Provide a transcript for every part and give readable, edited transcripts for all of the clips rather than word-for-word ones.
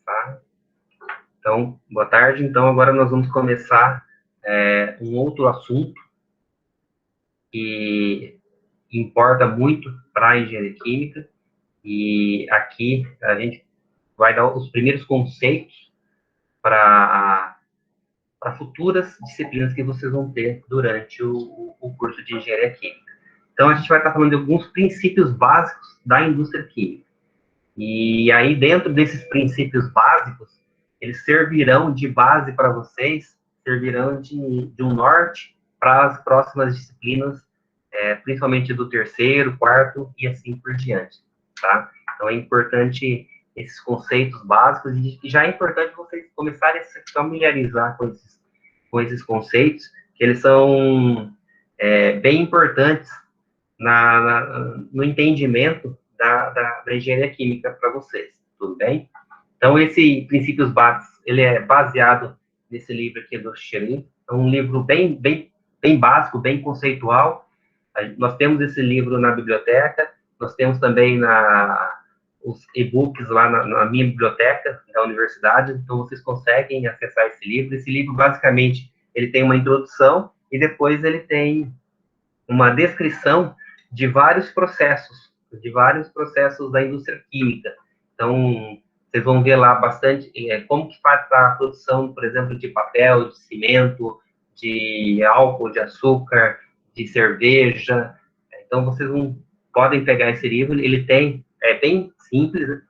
tá? Então, boa tarde. Então, agora nós vamos começar um outro assunto que importa muito para a engenharia química, e aqui a gente vai dar os primeiros conceitos para futuras disciplinas que vocês vão ter durante o curso de engenharia química. Então, a gente vai estar falando de alguns princípios básicos da indústria química. E aí, dentro desses princípios básicos, eles servirão de base para vocês, servirão de um norte para as próximas disciplinas, principalmente do terceiro, quarto e assim por diante, tá? Então, é importante esses conceitos básicos, e já é importante vocês começarem a se familiarizar com esses conceitos, que eles são bem importantes no entendimento da engenharia química para vocês, tudo bem? Então, esse Princípios Básicos, ele é baseado nesse livro aqui do Xerin, é um livro bem básico, bem conceitual. Nós temos esse livro na biblioteca, nós temos também os e-books lá na minha biblioteca da universidade, então vocês conseguem acessar esse livro. Esse livro, basicamente, ele tem uma introdução e depois ele tem uma descrição de vários processos da indústria química. Então, vocês vão ver lá bastante como que faz a produção, por exemplo, de papel, de cimento, de álcool, de açúcar, de cerveja. Então, vocês podem pegar esse livro, ele é bem simples, né?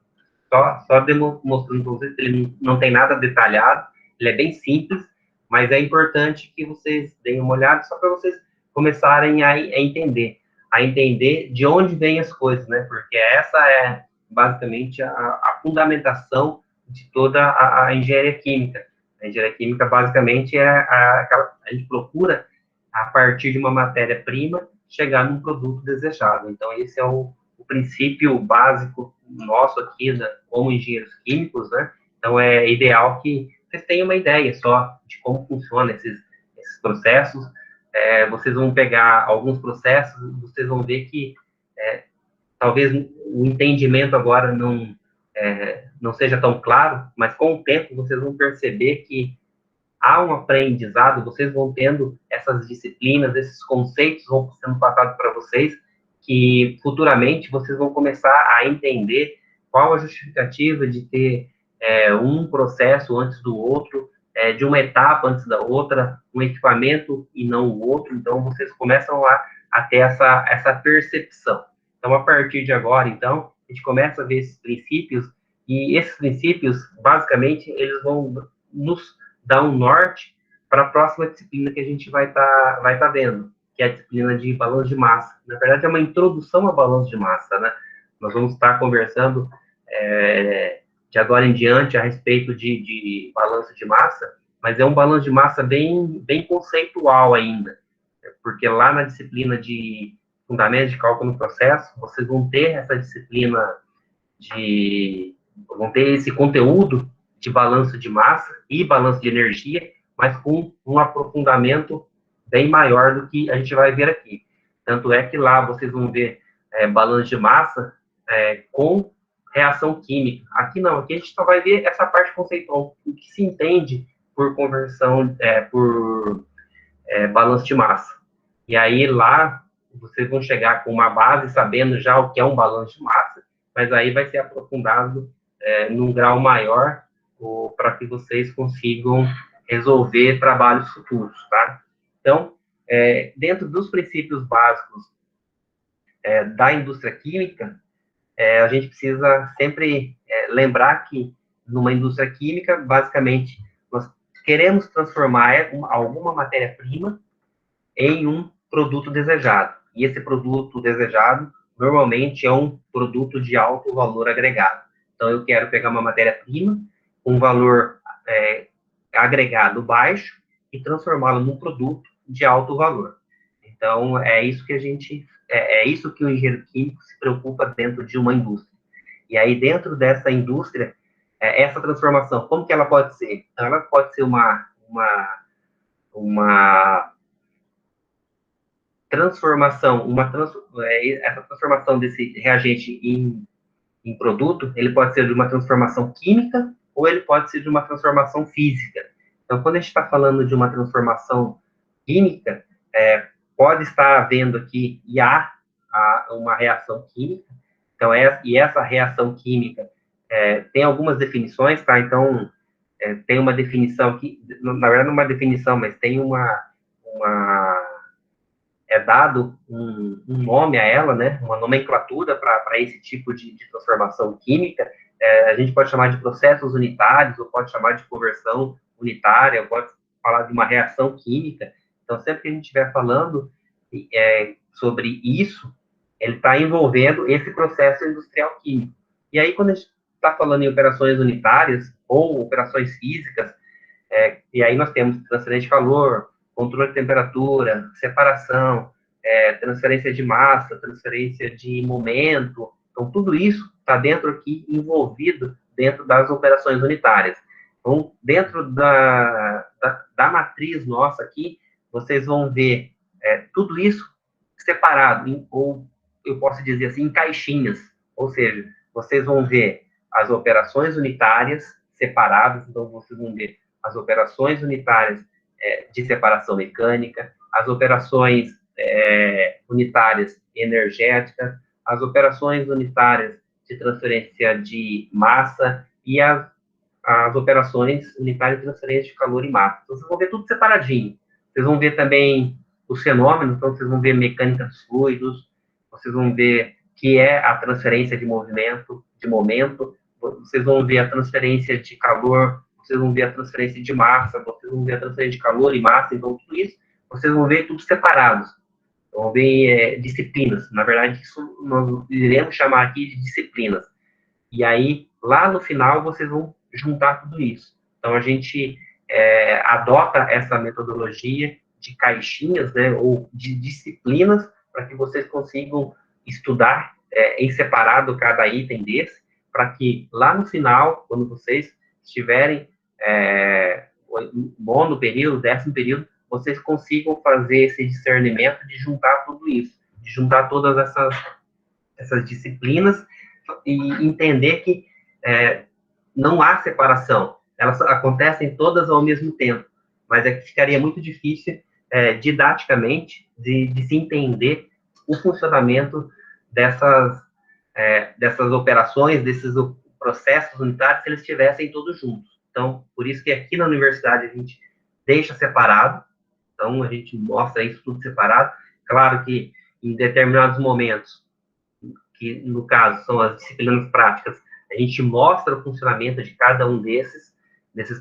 Só demonstrando para vocês que ele não tem nada detalhado, ele é bem simples, mas é importante que vocês deem uma olhada só para vocês começarem a entender de onde vêm as coisas, né? Porque essa é basicamente a fundamentação de toda a engenharia química. A engenharia química, basicamente, a gente procura, a partir de uma matéria-prima, chegar num produto desejado. Então, esse é o princípio básico nosso aqui, como engenheiros químicos, né? Então, é ideal que vocês tenham uma ideia só de como funcionam esses processos. Vocês vão pegar alguns processos, vocês vão ver que talvez o entendimento agora não seja tão claro, mas com o tempo vocês vão perceber que há um aprendizado, vocês vão tendo essas disciplinas, esses conceitos vão sendo passados para vocês, que futuramente vocês vão começar a entender qual a justificativa de ter um processo antes do outro, de uma etapa antes da outra, um equipamento e não o outro. Então, vocês começam a ter essa percepção. Então, a partir de agora, então, a gente começa a ver esses princípios, e esses princípios, basicamente, eles vão nos dar um norte para a próxima disciplina que a gente vai tá vendo, que é a disciplina de balanço de massa. Na verdade, é uma introdução a balanço de massa, né? Nós vamos estar conversando de agora em diante a respeito de balanço de massa, mas é um balanço de massa bem conceitual ainda, porque lá na disciplina de fundamentos de cálculo no processo, vocês vão ter essa disciplina vão ter esse conteúdo de balanço de massa e balanço de energia, mas com um aprofundamento bem maior do que a gente vai ver aqui. Tanto é que lá vocês vão ver balanço de massa com reação química. Aqui não, aqui a gente só vai ver essa parte conceitual, o que se entende por conversão, por balanço de massa. E aí lá vocês vão chegar com uma base sabendo já o que é um balanço de massa, mas aí vai ser aprofundado num grau maior para que vocês consigam resolver trabalhos futuros, tá? Então, dentro dos princípios básicos da indústria química, a gente precisa sempre lembrar que numa indústria química, basicamente, nós queremos transformar alguma matéria-prima em um produto desejado. E esse produto desejado, normalmente, é um produto de alto valor agregado. Então, eu quero pegar uma matéria-prima, um valor agregado baixo, e transformá-la num produto de alto valor. Então, é isso que o engenheiro químico se preocupa dentro de uma indústria. E aí, dentro dessa indústria, essa transformação, como que ela pode ser? Então, ela pode ser uma transformação, essa transformação desse reagente em produto, ele pode ser de uma transformação química ou ele pode ser de uma transformação física. Então, quando a gente está falando de uma transformação química, pode estar havendo aqui, e há uma reação química, então, essa reação química tem algumas definições, tá? Então, tem uma definição aqui, na verdade não é uma definição, mas tem dado um nome a ela, né? Uma nomenclatura para esse tipo de transformação química. A gente pode chamar de processos unitários, ou pode chamar de conversão unitária, ou pode falar de uma reação química. Então, sempre que a gente estiver falando sobre isso, ele está envolvendo esse processo industrial químico. E aí, quando a gente está falando em operações unitárias ou operações físicas, e aí nós temos transferência de calor, controle de temperatura, separação, transferência de massa, transferência de momento. Então, tudo isso está dentro aqui, envolvido dentro das operações unitárias. Então, dentro da matriz nossa aqui, vocês vão ver tudo isso separado, ou eu posso dizer assim, em caixinhas. Ou seja, vocês vão ver as operações unitárias separadas, então vocês vão ver as operações unitárias de separação mecânica, as operações unitárias energéticas, as operações unitárias de transferência de massa e as operações unitárias de transferência de calor e massa. Então, vocês vão ver tudo separadinho. Vocês vão ver também os fenômenos, então vocês vão ver mecânica dos fluidos, vocês vão ver que é a transferência de movimento, de momento, vocês vão ver a transferência de calor, vocês vão ver a transferência de massa, vocês vão ver a transferência de calor e massa, então tudo isso, vocês vão ver tudo separados. Vão ver disciplinas, na verdade, isso nós iremos chamar aqui de disciplinas. E aí, lá no final, vocês vão juntar tudo isso. Então, a gente adota essa metodologia de caixinhas, né, ou de disciplinas, para que vocês consigam estudar em separado cada item desse, para que lá no final, quando vocês estiverem nono período, 10º período, vocês consigam fazer esse discernimento de juntar tudo isso, de juntar todas essas disciplinas e entender que não há separação, elas acontecem todas ao mesmo tempo, mas é que ficaria muito difícil, didaticamente, de se entender o funcionamento dessas operações, desses processos unitários, se eles estivessem todos juntos. Então, por isso que aqui na universidade a gente deixa separado, então a gente mostra isso tudo separado. Claro que em determinados momentos, que no caso são as disciplinas práticas, a gente mostra o funcionamento de cada um desses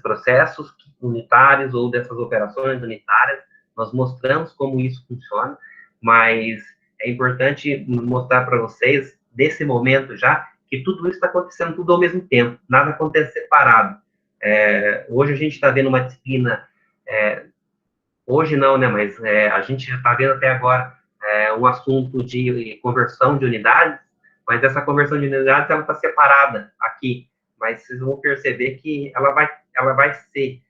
processos unitários ou dessas operações unitárias, nós mostramos como isso funciona, mas é importante mostrar para vocês, desse momento já, que tudo isso está acontecendo tudo ao mesmo tempo, nada acontece separado. Hoje a gente está vendo uma disciplina, hoje não, né, mas a gente já está vendo até agora um assunto de conversão de unidades, mas essa conversão de unidades, ela está separada aqui, mas vocês vão perceber que ela vai ser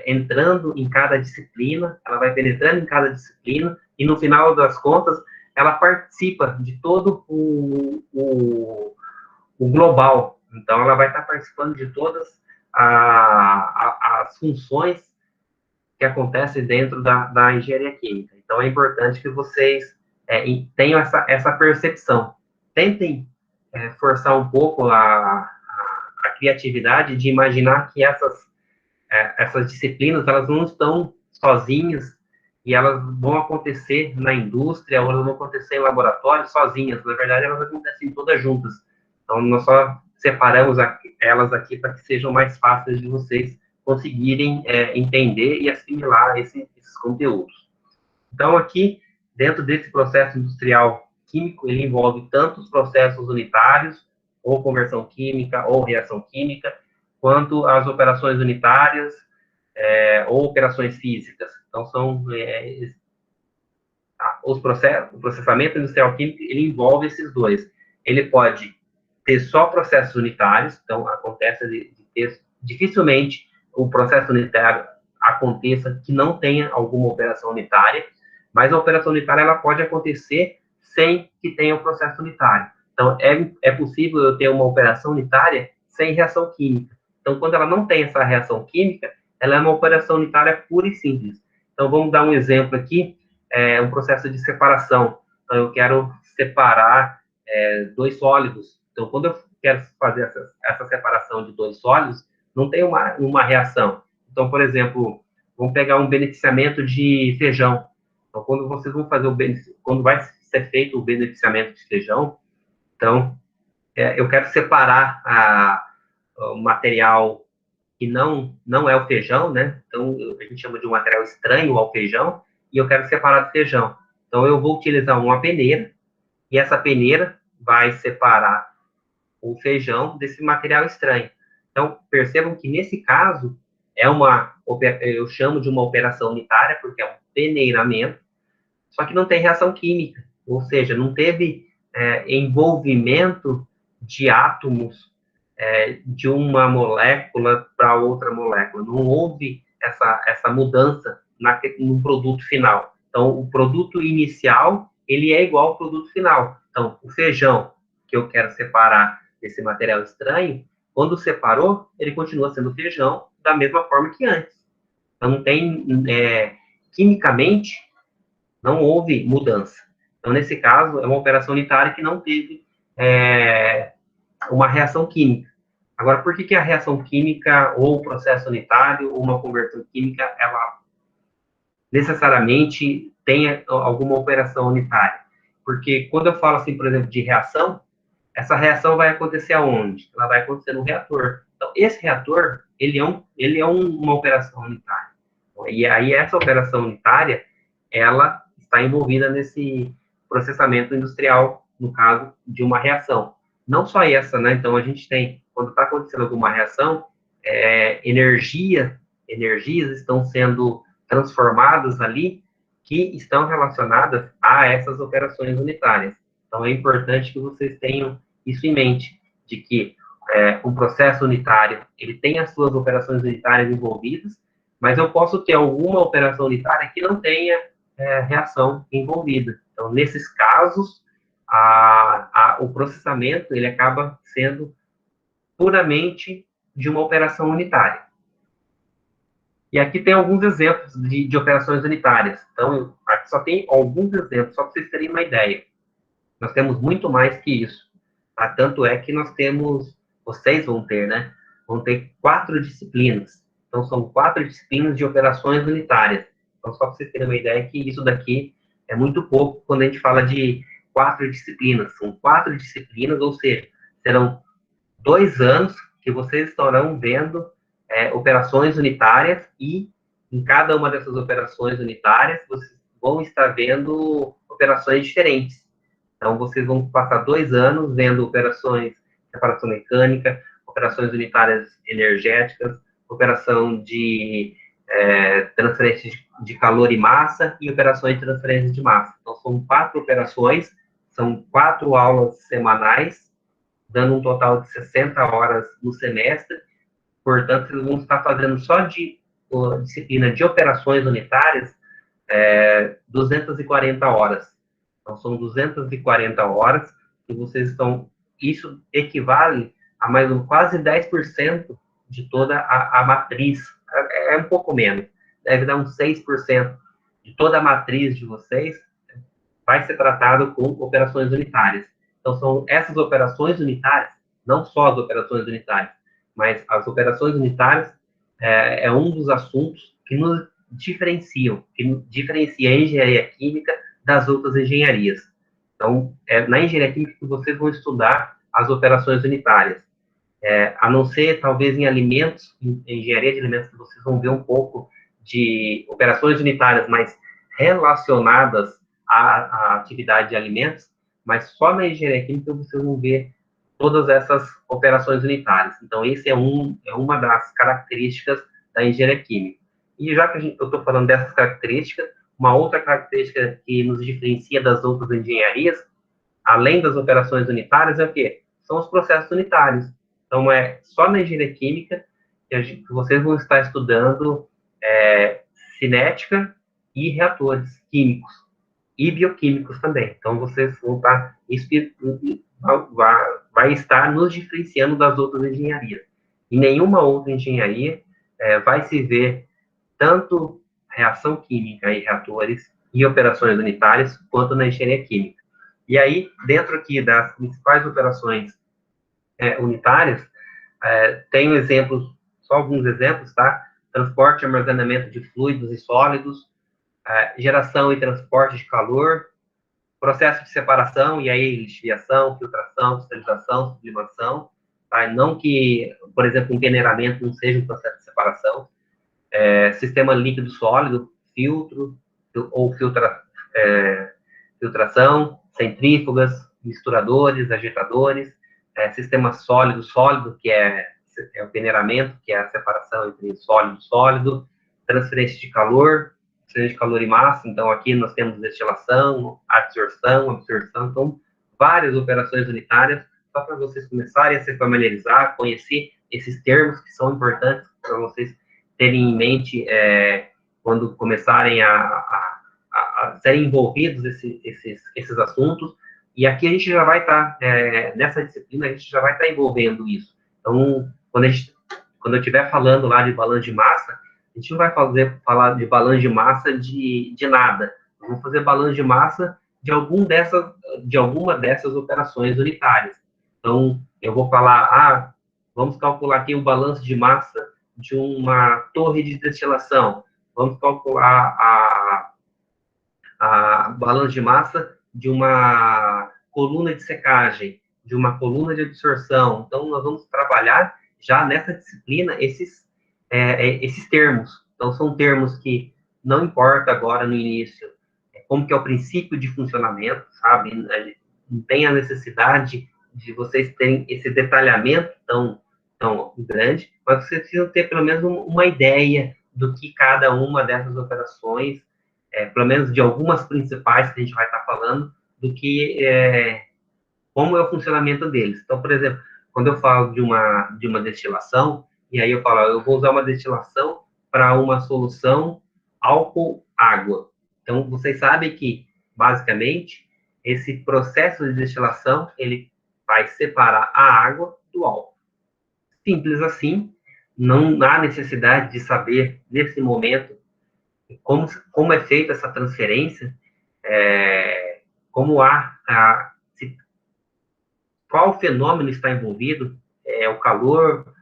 entrando em cada disciplina, ela vai penetrando em cada disciplina, e no final das contas, ela participa de todo o global. Então, ela vai estar participando de todas as funções que acontecem dentro da engenharia química. Então, é importante que vocês tenham essa percepção. Tentem forçar um pouco a criatividade de imaginar que essas disciplinas, elas não estão sozinhas e elas vão acontecer na indústria ou elas vão acontecer em laboratório sozinhas. Na verdade, elas acontecem todas juntas. Então, nós só separamos elas aqui para que sejam mais fáceis de vocês conseguirem entender e assimilar esses conteúdos. Então, aqui, dentro desse processo industrial químico, ele envolve tanto os processos unitários, ou conversão química, ou reação química, quanto as operações unitárias, ou operações físicas. Então, são o processamento industrial químico, ele envolve esses dois. Ele pode ter só processos unitários, então acontece de ter, dificilmente o processo unitário aconteça que não tenha alguma operação unitária, mas a operação unitária ela pode acontecer sem que tenha o processo unitário. Então, é possível eu ter uma operação unitária sem reação química. Então, quando ela não tem essa reação química, ela é uma operação unitária pura e simples. Então, vamos dar um exemplo aqui, um processo de separação. Então, eu quero separar dois sólidos. Então, quando eu quero fazer essa separação de dois sólidos, não tem uma reação. Então, por exemplo, vamos pegar um beneficiamento de feijão. Então, quando vocês vão fazer quando vai ser feito o beneficiamento de feijão, então, eu quero separar o material que não é o feijão, né? Então, a gente chama de um material estranho ao feijão, e eu quero separar do feijão. Então, eu vou utilizar uma peneira, e essa peneira vai separar o feijão desse material estranho. Então, percebam que nesse caso, eu chamo de uma operação unitária, porque é um peneiramento, só que não tem reação química, ou seja, não teve envolvimento de átomos de uma molécula para outra molécula. Não houve essa mudança no produto final. Então, o produto inicial, ele é igual ao produto final. Então, o feijão que eu quero separar desse material estranho, quando separou, ele continua sendo feijão da mesma forma que antes. Então, não tem, quimicamente, não houve mudança. Então, nesse caso, é uma operação unitária que não teve uma reação química. Agora, por que a reação química, ou o processo unitário, ou uma conversão química, ela necessariamente tem alguma operação unitária? Porque quando eu falo, assim, por exemplo, de reação, essa reação vai acontecer aonde? Ela vai acontecer no reator. Então, esse reator, ele é uma operação unitária. E aí, essa operação unitária, ela está envolvida nesse processamento industrial, no caso de uma reação. Não só essa, né? Então, a gente tem, quando está acontecendo alguma reação, energias estão sendo transformadas ali, que estão relacionadas a essas operações unitárias. Então, é importante que vocês tenham isso em mente, de que um processo unitário, ele tem as suas operações unitárias envolvidas, mas eu posso ter alguma operação unitária que não tenha reação envolvida. Então, nesses casos, o processamento, ele acaba sendo puramente de uma operação unitária. E aqui tem alguns exemplos de operações unitárias. Então, aqui só tem alguns exemplos, só para vocês terem uma ideia. Nós temos muito mais que isso. Tá? Tanto é que nós temos, vocês vão ter, né? Vão ter 4 disciplinas. Então, são 4 disciplinas de operações unitárias. Então, só para vocês terem uma ideia que isso daqui é muito pouco quando a gente fala de 4 disciplinas. São 4 disciplinas, ou seja, serão 2 anos que vocês estarão vendo operações unitárias, e em cada uma dessas operações unitárias, vocês vão estar vendo operações diferentes. Então, vocês vão passar 2 anos vendo operações de separação mecânica, operações unitárias energéticas, operação de transferência de calor e massa, e operações de transferência de massa. Então, são 4 operações, são 4 aulas semanais, dando um total de 60 horas no semestre. Portanto, vocês vão estar fazendo só de disciplina de operações unitárias 240 horas. Então, são 240 horas que vocês estão... Isso equivale a mais quase 10% de toda a matriz. É um pouco menos. Deve dar uns 6% de toda a matriz de vocês vai ser tratado com operações unitárias. Então, são essas operações unitárias, não só as operações unitárias, mas as operações unitárias é um dos assuntos que nos diferenciam, que diferencia a engenharia química das outras engenharias. Então, na engenharia química que vocês vão estudar as operações unitárias. A não ser, talvez, em alimentos, em engenharia de alimentos, que vocês vão ver um pouco de operações unitárias mais relacionadas à atividade de alimentos, mas só na engenharia química vocês vão ver todas essas operações unitárias. Então, esse é uma das características da engenharia química. E já que eu estou falando dessas características, uma outra característica que nos diferencia das outras engenharias, além das operações unitárias, é o quê? São os processos unitários. Então, só na engenharia química que vocês vão estar estudando cinética e reatores químicos e bioquímicos também. Então, vocês vão estar, vai estar nos diferenciando das outras engenharias. Em nenhuma outra engenharia vai se ver tanto reação química e reatores e operações unitárias, quanto na engenharia química. E aí, dentro aqui das principais operações unitárias, tenho exemplos, só alguns exemplos, tá? Transporte e armazenamento de fluidos e sólidos, geração e transporte de calor, processo de separação, e aí lixiviação, filtração, esterilização, sublimação, tá? Não que, por exemplo, um peneiramento não seja um processo de separação, sistema líquido sólido, filtro, ou filtração, centrífugas, misturadores, agitadores, sistema sólido-sólido, que é o peneiramento, que é a separação entre sólido e sólido, transferência de calor e massa. Então, aqui nós temos destilação, absorção, então, várias operações unitárias, só para vocês começarem a se familiarizar, conhecer esses termos que são importantes para vocês terem em mente quando começarem a serem envolvidos esses assuntos. E aqui a gente já vai estar, nessa disciplina, a gente já vai estar envolvendo isso. Então, quando eu estiver falando lá de balanço de massa, a gente não vai falar de balanço de massa de nada. Vamos fazer balanço de massa de alguma dessas operações unitárias. Então, eu vou falar, vamos calcular aqui o balanço de massa de uma torre de destilação. Vamos calcular a balanço de massa de uma coluna de secagem, de uma coluna de absorção. Então, nós vamos trabalhar já nessa disciplina esses termos. Então, são termos que não importa agora no início como que é o princípio de funcionamento, sabe? Não tem a necessidade de vocês terem esse detalhamento tão grande, mas vocês precisam ter pelo menos uma ideia do que cada uma dessas operações, pelo menos de algumas principais que a gente vai estar falando, do que como é o funcionamento deles. Então, por exemplo, quando eu falo de uma destilação, e aí eu falo, eu vou usar uma destilação para uma solução álcool-água. Então, vocês sabem que, basicamente, esse processo de destilação, ele vai separar a água do álcool. Simples assim, não há necessidade de saber, nesse momento, como é feita essa transferência, qual fenômeno está envolvido, o calor,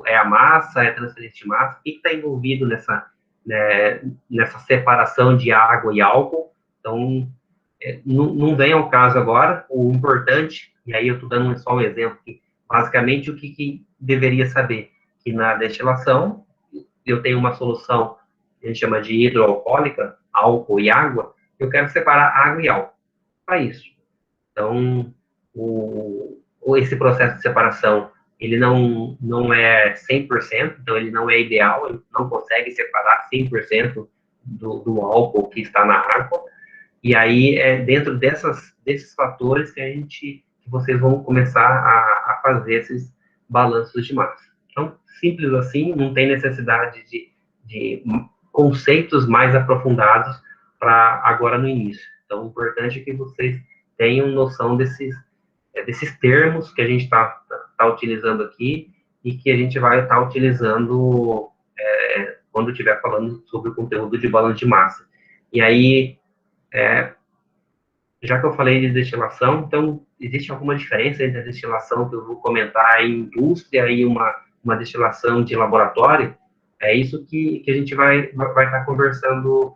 a massa, é a transferência de massa, o que está envolvido nessa separação de água e álcool. Então, não vem ao caso agora, o importante, e aí eu estou dando só um exemplo, que basicamente o que deveria saber, que na destilação, eu tenho uma solução, a gente chama de hidroalcoólica, álcool e água, eu quero separar água e álcool, para isso. Então, esse processo de separação, ele não é 100%, então ele não é ideal, ele não consegue separar 100% do álcool que está na água, e aí é dentro desses fatores que vocês vão começar a fazer esses balanços de massa. Então, simples assim, não tem necessidade de conceitos mais aprofundados para agora no início. Então, o importante é que vocês tenham noção desses termos que a gente está utilizando aqui e que a gente vai estar utilizando quando estiver falando sobre o conteúdo de balanço de massa. E aí, já que eu falei de destilação, então, existe alguma diferença entre a destilação que eu vou comentar em indústria e uma destilação de laboratório? É isso que a gente vai estar conversando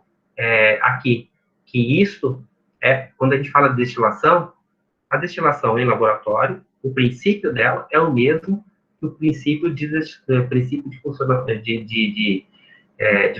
aqui. Que isso quando a gente fala de destilação, a destilação em laboratório, o princípio dela é o mesmo que o princípio de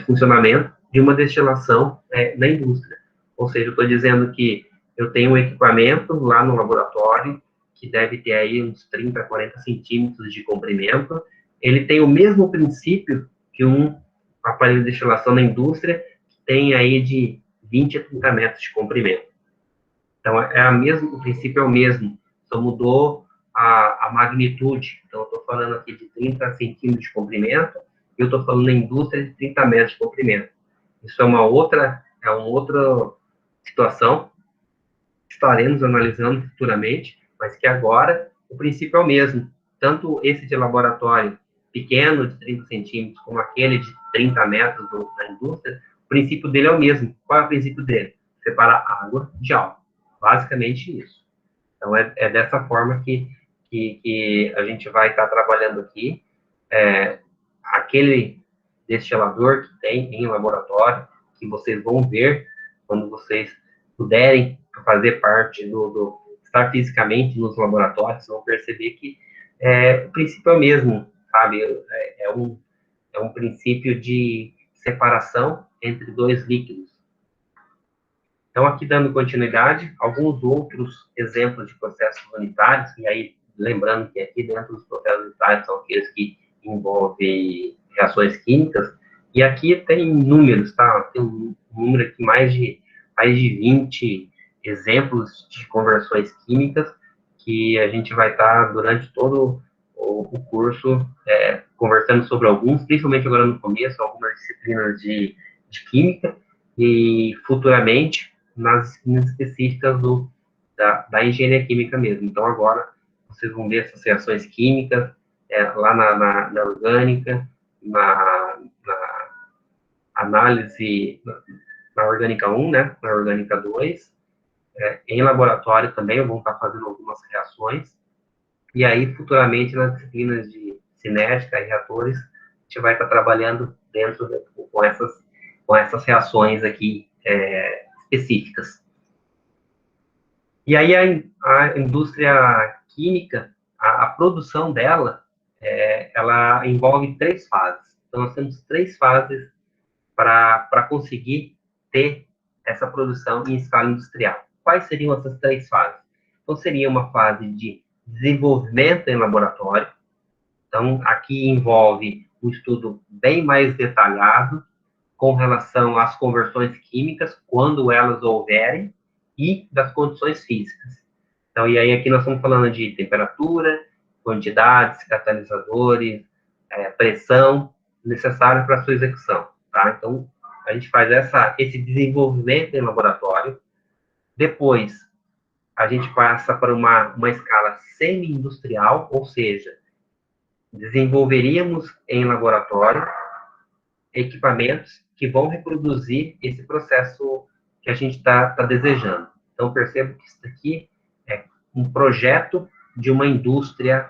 funcionamento de uma destilação na indústria. Ou seja, eu estou dizendo que eu tenho um equipamento lá no laboratório que deve ter aí uns 30, 40 centímetros de comprimento. Ele tem o mesmo princípio que um aparelho de destilação na indústria, que tem aí de 20 a 30 metros de comprimento. Então, o princípio é o mesmo, só mudou a magnitude. Então, eu estou falando aqui de 30 centímetros de comprimento, e eu estou falando na indústria de 30 metros de comprimento. Isso é uma outra situação que estaremos analisando futuramente, mas que agora o princípio é o mesmo. Tanto esse de laboratório, pequeno, de 30 centímetros, como aquele de 30 metros da indústria, o princípio dele é o mesmo. Qual é o princípio dele? Separar água de álcool. Basicamente isso. Então, é dessa forma que a gente vai estar trabalhando aqui. Aquele destilador que tem em laboratório, que vocês vão ver quando vocês puderem fazer parte estar fisicamente nos laboratórios, vão perceber que o princípio é o mesmo, sabe? É um princípio de separação entre dois líquidos. Então, aqui dando continuidade, alguns outros exemplos de processos unitários, e aí, lembrando que aqui dentro dos processos unitários são aqueles que envolvem reações químicas, e aqui tem números, tá? Tem um número aqui, mais de 20 exemplos de conversões químicas, que a gente vai estar, durante todo o curso, conversando sobre alguns, principalmente agora no começo, algumas disciplinas de química, e futuramente nas disciplinas específicas da engenharia química mesmo. Então, agora, vocês vão ver essas reações químicas lá na orgânica, na análise, na orgânica 1, né, na orgânica 2, em laboratório também vão estar fazendo algumas reações, e aí, futuramente, nas disciplinas de cinética e reatores, a gente vai estar trabalhando com essas reações aqui específicas. E aí a indústria química, a produção dela, ela envolve 3 fases. Então, nós temos 3 fases para conseguir ter essa produção em escala industrial. Quais seriam essas 3 fases? Então, seria uma fase de desenvolvimento em laboratório. Então, aqui envolve um estudo bem mais detalhado com relação às conversões químicas, quando elas houverem, e das condições físicas. Então, e aí aqui nós estamos falando de temperatura, quantidades, catalisadores, pressão necessária para a sua execução, tá? Então, a gente faz esse desenvolvimento em laboratório. Depois, a gente passa para uma escala semi-industrial, ou seja, desenvolveríamos em laboratório equipamentos que vão reproduzir esse processo que a gente está desejando. Então, percebo que isso aqui é um projeto de uma indústria,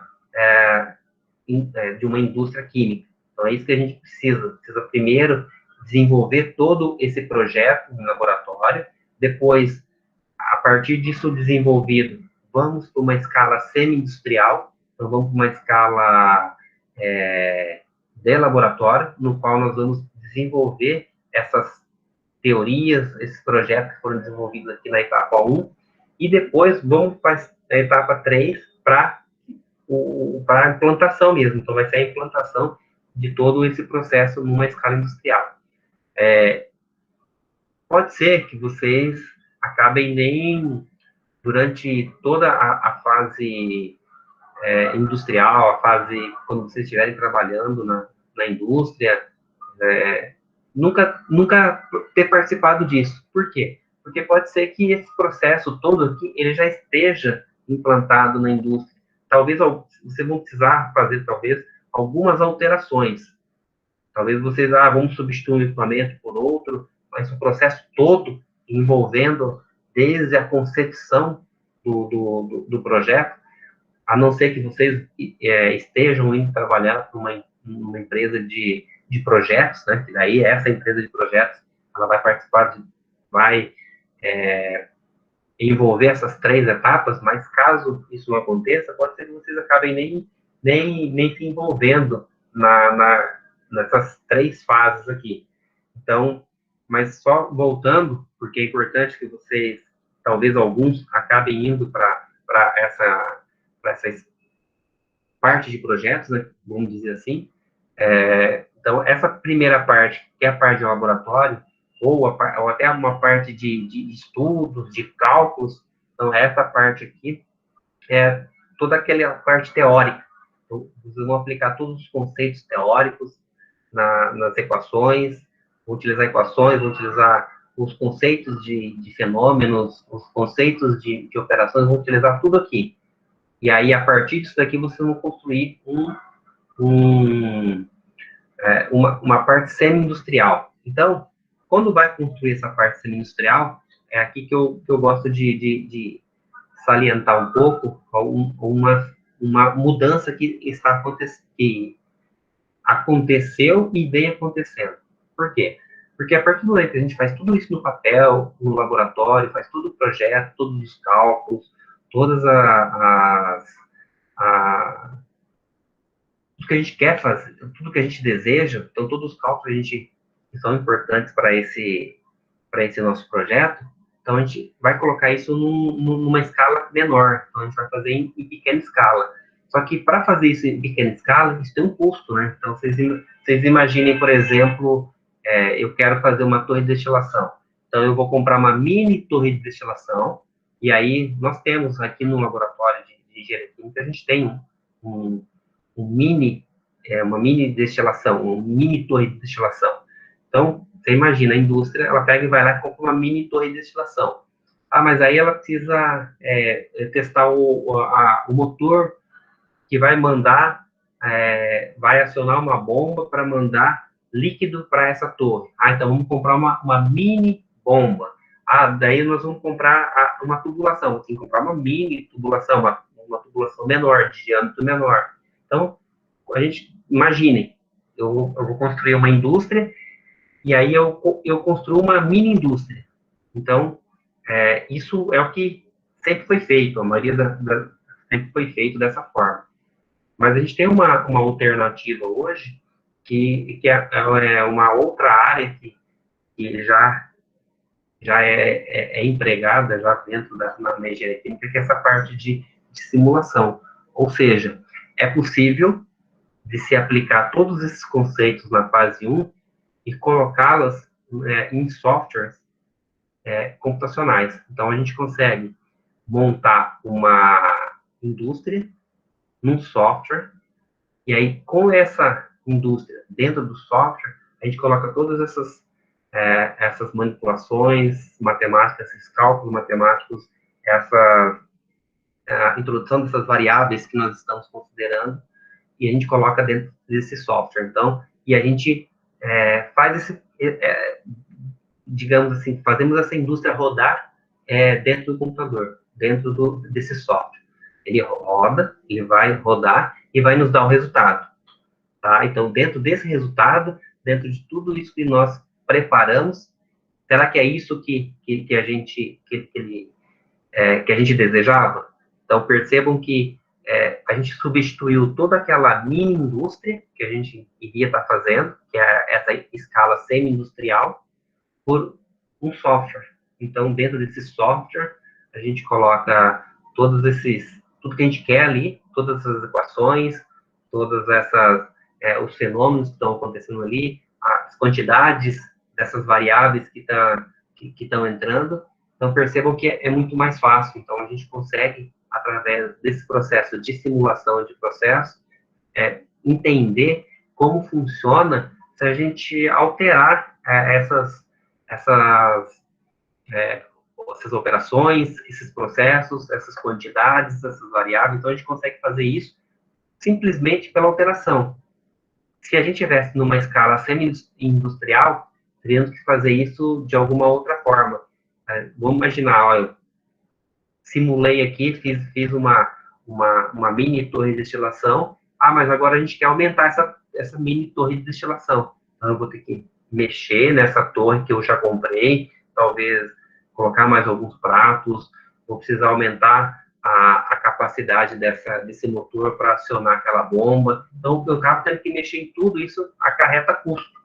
química. Então, é isso que a gente precisa primeiro desenvolver todo esse projeto no laboratório, depois, a partir disso desenvolvido, vamos para uma escala semi-industrial, então vamos para uma escala de laboratório, no qual nós vamos desenvolver essas teorias, esses projetos que foram desenvolvidos aqui na etapa 1, e depois vamos para a etapa 3, para a implantação mesmo. Então, vai ser a implantação de todo esse processo numa escala industrial. Pode ser que vocês acabem nem, durante toda a fase industrial, a fase quando vocês estiverem trabalhando na indústria, nunca ter participado disso. Por quê? Porque pode ser que esse processo todo aqui, ele já esteja implantado na indústria. Talvez vocês vão precisar fazer, talvez, algumas alterações. Talvez vocês, vamos substituir um equipamento por outro, mas o processo todo envolvendo desde a concepção do projeto, a não ser que vocês estejam indo trabalhar numa empresa de projetos, né? Que daí essa empresa de projetos, ela vai participar, vai envolver essas 3 etapas, mas caso isso não aconteça, pode ser que vocês acabem nem se envolvendo nessas 3 fases aqui. Então, mas só voltando, porque é importante que vocês, talvez alguns, acabem indo para essa parte de projetos, né, vamos dizer assim. Então, essa primeira parte, que é a parte de laboratório, ou até uma parte de estudos, de cálculos, então essa parte aqui é toda aquela parte teórica. Então, vocês vão aplicar todos os conceitos teóricos nas equações, vão utilizar equações, vão utilizar os conceitos de fenômenos, os conceitos de operações, vão utilizar tudo aqui. E aí, a partir disso daqui, vocês vão construir uma parte semi-industrial. Então, quando vai construir essa parte semi-industrial, é aqui que eu gosto de salientar um pouco uma mudança que está que aconteceu e vem acontecendo. Por quê? Porque a partir do momento que a gente faz tudo isso no papel, no laboratório, faz todo o projeto, todos os cálculos, todas tudo que a gente quer fazer, tudo que a gente deseja, então todos os cálculos que são importantes para esse nosso projeto, então a gente vai colocar isso numa escala menor, então a gente vai fazer em pequena escala. Só que para fazer isso em pequena escala, isso tem um custo, né? Então vocês imaginem, por exemplo, eu quero fazer uma torre de destilação. Então eu vou comprar uma mini torre de destilação, e aí nós temos aqui no laboratório de engenharia química, a gente tem um, uma mini destilação, uma mini torre de destilação. Então, você imagina, a indústria, ela pega e vai lá e compra uma mini torre de destilação. Ah, mas aí ela precisa testar o motor que vai mandar, vai acionar uma bomba para mandar líquido para essa torre. Ah, então vamos comprar uma mini bomba. Ah, daí nós vamos comprar uma tubulação. Tem que comprar uma mini tubulação, uma tubulação menor, de diâmetro menor. Então, a gente, imaginem, eu vou construir uma indústria e aí eu construo uma mini indústria. Então, isso é o que sempre foi feito, a maioria sempre foi feito dessa forma. Mas a gente tem uma alternativa hoje, que é uma outra área que já é empregada já dentro na engenharia química, que é essa parte de simulação. Ou seja, é possível de se aplicar todos esses conceitos na fase 1 e colocá-las em softwares computacionais. Então, a gente consegue montar uma indústria num software, e aí, com essa indústria dentro do software, a gente coloca todas essas manipulações matemáticas, esses cálculos matemáticos, a introdução dessas variáveis que nós estamos considerando, e a gente coloca dentro desse software. Então, e a gente faz digamos assim, fazemos essa indústria rodar dentro do computador, dentro desse software. Ele roda, ele vai rodar e vai nos dar o resultado. Tá? Então, dentro desse resultado, dentro de tudo isso que nós preparamos, será que é isso que a gente desejava? Então, percebam que a gente substituiu toda aquela mini indústria que a gente iria estar fazendo, que é essa escala semi-industrial, por um software. Então, dentro desse software, a gente coloca tudo que a gente quer ali, todas essas equações, todas os fenômenos que estão acontecendo ali, as quantidades dessas variáveis que estão entrando. Então, percebam que é muito mais fácil. Então, a gente consegue, através desse processo de simulação de processo, entender como funciona se a gente alterar essas, essas operações, esses processos, essas quantidades, essas variáveis. Então, a gente consegue fazer isso simplesmente pela alteração. Se a gente tivesse numa escala semi-industrial, teríamos que fazer isso de alguma outra forma. Vamos imaginar, ó, eu simulei aqui, fiz uma mini torre de destilação. Ah, mas agora a gente quer aumentar essa mini torre de destilação. Então, eu vou ter que mexer nessa torre que eu já comprei, talvez colocar mais alguns pratos, vou precisar aumentar a capacidade desse motor para acionar aquela bomba. Então, eu acabo tendo que mexer em tudo isso, acarreta custo.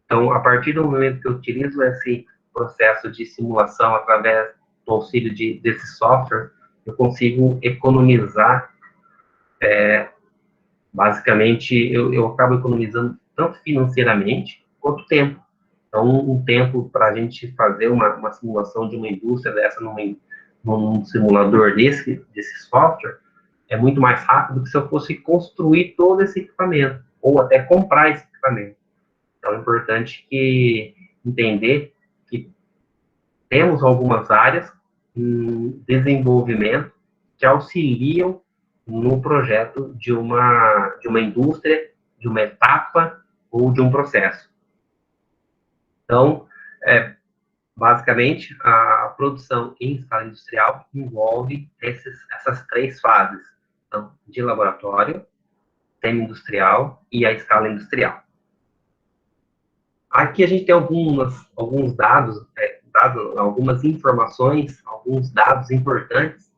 Então, a partir do momento que eu utilizo esse processo de simulação através do auxílio desse software, eu consigo economizar, basicamente, eu acabo economizando tanto financeiramente quanto tempo. Então, um tempo para a gente fazer uma simulação de uma indústria dessa num simulador desse software é muito mais rápido do que se eu fosse construir todo esse equipamento, ou até comprar esse equipamento. Então, é importante entender que temos algumas áreas em desenvolvimento que auxiliam no projeto de uma indústria de uma etapa ou de um processo. Então, basicamente, a produção em escala industrial envolve essas três fases, então, de laboratório, semi-industrial e a escala industrial. Aqui a gente tem alguns dados, algumas informações, alguns dados importantes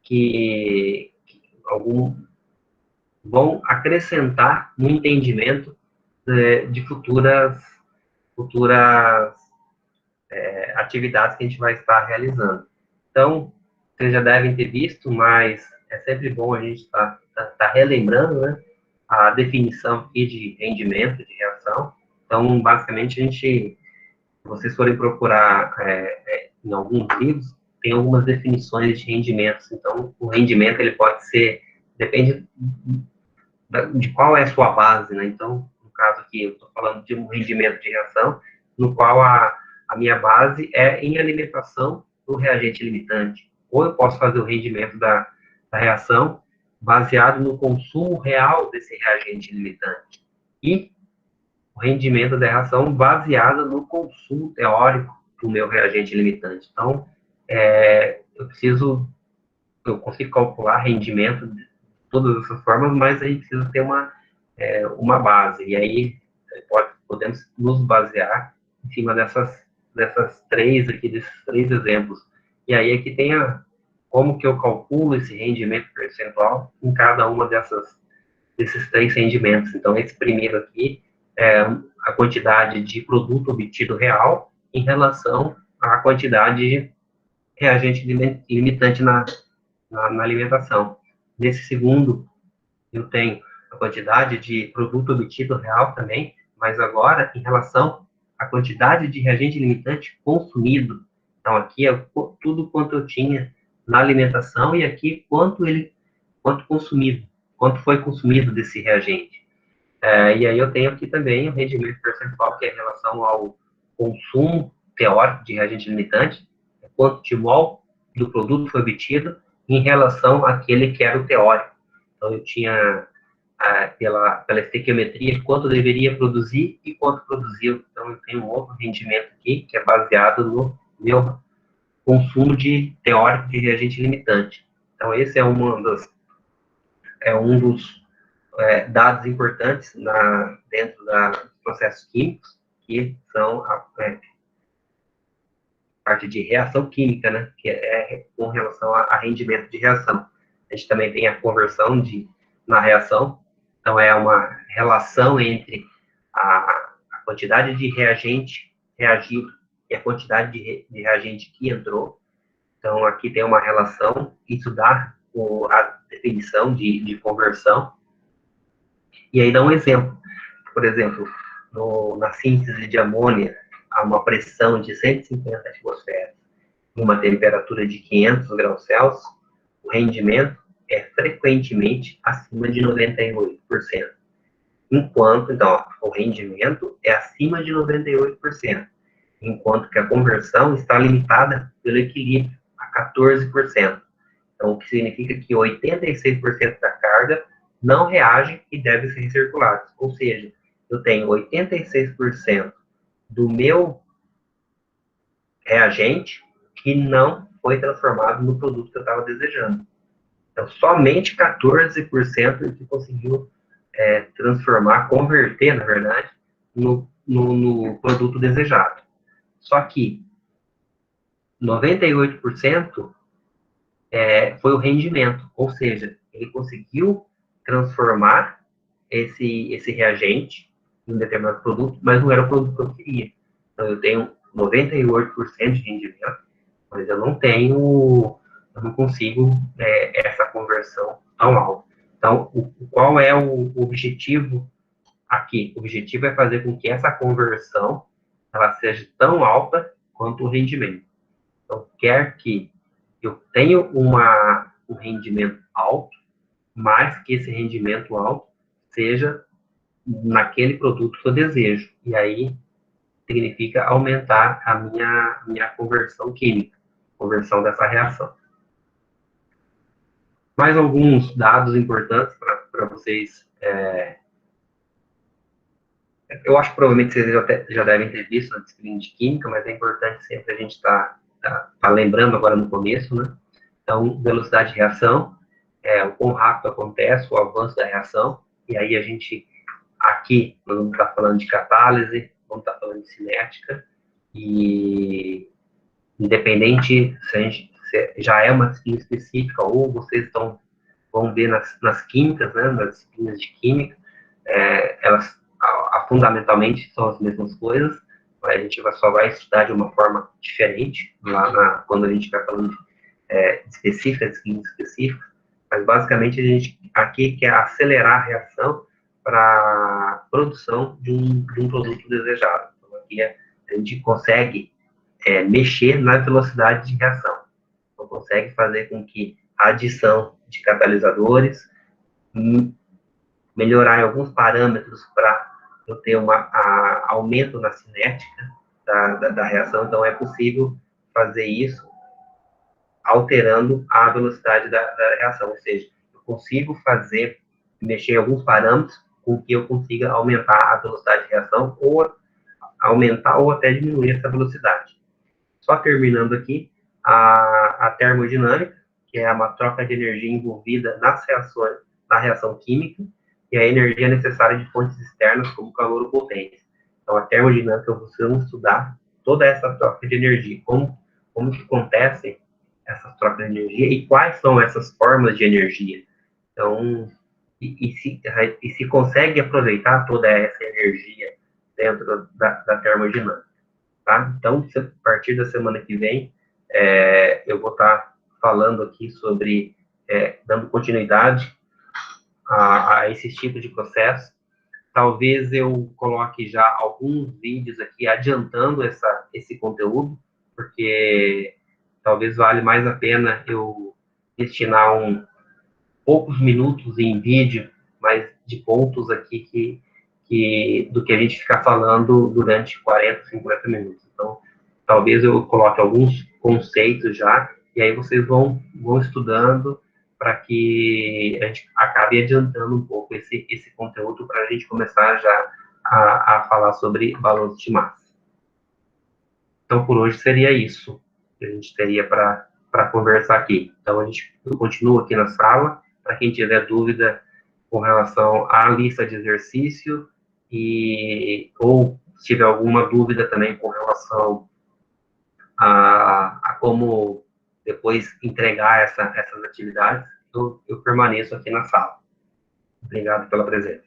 que vão acrescentar no entendimento de futuras atividades que a gente vai estar realizando. Então, vocês já devem ter visto, mas é sempre bom a gente estar relembrando, né, a definição aqui de rendimento, de reação. Então, basicamente, se vocês forem procurar em alguns livros, tem algumas definições de rendimentos. Então, o rendimento, ele pode ser, depende de qual é a sua base, né? Então, no caso aqui, eu estou falando de um rendimento de reação, no qual a minha base é em alimentação do reagente limitante. Ou eu posso fazer o rendimento da reação baseado no consumo real desse reagente limitante. E o rendimento da reação baseado no consumo teórico do meu reagente limitante. Então, eu consigo calcular rendimento de todas essas formas, mas a gente precisa ter uma base. E aí, podemos nos basear em cima desses três exemplos. E aí aqui tem como que eu calculo esse rendimento percentual em cada uma desses três rendimentos. Então, esse primeiro aqui é a quantidade de produto obtido real em relação à quantidade de reagente limitante na alimentação. Nesse segundo, eu tenho a quantidade de produto obtido real também, mas agora em relação à quantidade de reagente limitante consumido. Então, aqui é tudo quanto eu tinha na alimentação e aqui quanto consumido, quanto foi consumido desse reagente. E aí eu tenho aqui também o rendimento percentual, que é em relação ao consumo teórico de reagente limitante, quanto de mol do produto foi obtido em relação àquele que era o teórico. Então, eu tinha, pela estequiometria, quanto deveria produzir e quanto produziu. Então, eu tenho um outro rendimento aqui, que é baseado no meu consumo teórico de reagente limitante. Então, esse é um dos dados importantes dentro dos processos químicos, que são a parte de reação química, né, que é com relação a rendimento de reação. A gente também tem a conversão na reação, então é uma relação entre a quantidade de reagente reagido e a quantidade de reagente que entrou. Então, aqui tem uma relação, isso dá a definição de conversão. E aí dá um exemplo. Por exemplo, na síntese de amônia, a uma pressão de 150 atmosferas, uma temperatura de 500 graus Celsius, o rendimento é frequentemente acima de 98%. Enquanto, então, o rendimento é acima de 98%, enquanto que a conversão está limitada pelo equilíbrio a 14%. Então, o que significa que 86% da carga não reage e deve ser recirculado. Ou seja, eu tenho 86% do meu reagente que não foi transformado no produto que eu estava desejando. Então, somente 14% que conseguiu transformar, converter, na verdade, no produto desejado. Só que 98% foi o rendimento, ou seja, ele conseguiu transformar esse reagente em um determinado produto, mas não era o produto que eu queria. Então, eu tenho 98% de rendimento, mas eu não consigo essa conversão tão alta. Então, qual é o objetivo aqui? O objetivo é fazer com que essa conversão ela seja tão alta quanto o rendimento. Então, quer que eu tenha um rendimento alto, mas que esse rendimento alto seja naquele produto que eu desejo. E aí significa aumentar a minha conversão química, conversão dessa reação. Mais alguns dados importantes para vocês Eu acho que provavelmente vocês já devem ter visto na disciplina de Química, mas é importante sempre a gente tá lembrando agora no começo, né? Então, velocidade de reação, o quão rápido acontece o avanço da reação, e aí a gente, aqui, nós vamos estar falando de catálise, vamos estar falando de cinética, e independente se a gente se já é uma disciplina específica ou vocês vão ver nas químicas, né, nas disciplinas de química, elas fundamentalmente são as mesmas coisas, mas a gente só vai estudar de uma forma diferente quando a gente vai falando de específicas, disciplinas específicas, mas basicamente a gente aqui quer acelerar a reação para a produção de um produto desejado. Então, aqui a gente consegue mexer na velocidade de reação. Então, consegue fazer com que a adição de catalisadores melhorar em alguns parâmetros para eu ter aumento na cinética da reação. Então, é possível fazer isso alterando a velocidade da reação. Ou seja, eu consigo mexer em alguns parâmetros com que eu consiga aumentar a velocidade de reação ou aumentar ou até diminuir essa velocidade. Só terminando aqui, a termodinâmica, que é uma troca de energia envolvida na reação química, e a energia necessária de fontes externas, como calor ou potência. Então, a termodinâmica, você vai estudar toda essa troca de energia, como que acontecem essas trocas de energia e quais são essas formas de energia. Então, se consegue aproveitar toda essa energia dentro da termodinâmica. Tá? Então, a partir da semana que vem, eu vou estar falando aqui sobre, dando continuidade a esses tipos de processo. Talvez eu coloque já alguns vídeos aqui adiantando esse conteúdo, porque talvez vale mais a pena eu destinar poucos minutos em vídeo, mas de pontos aqui do que a gente ficar falando durante 40, 50 minutos. Então, talvez eu coloque alguns conceitos já, e aí vocês vão estudando para que a gente acabe adiantando um pouco esse conteúdo para a gente começar já a falar sobre balanço de massa. Então, por hoje seria isso que a gente teria para conversar aqui. Então, eu continuo aqui na sala, para quem tiver dúvida com relação à lista de exercício, ou se tiver alguma dúvida também com relação a como depois entregar essas atividades, eu permaneço aqui na sala. Obrigado pela presença.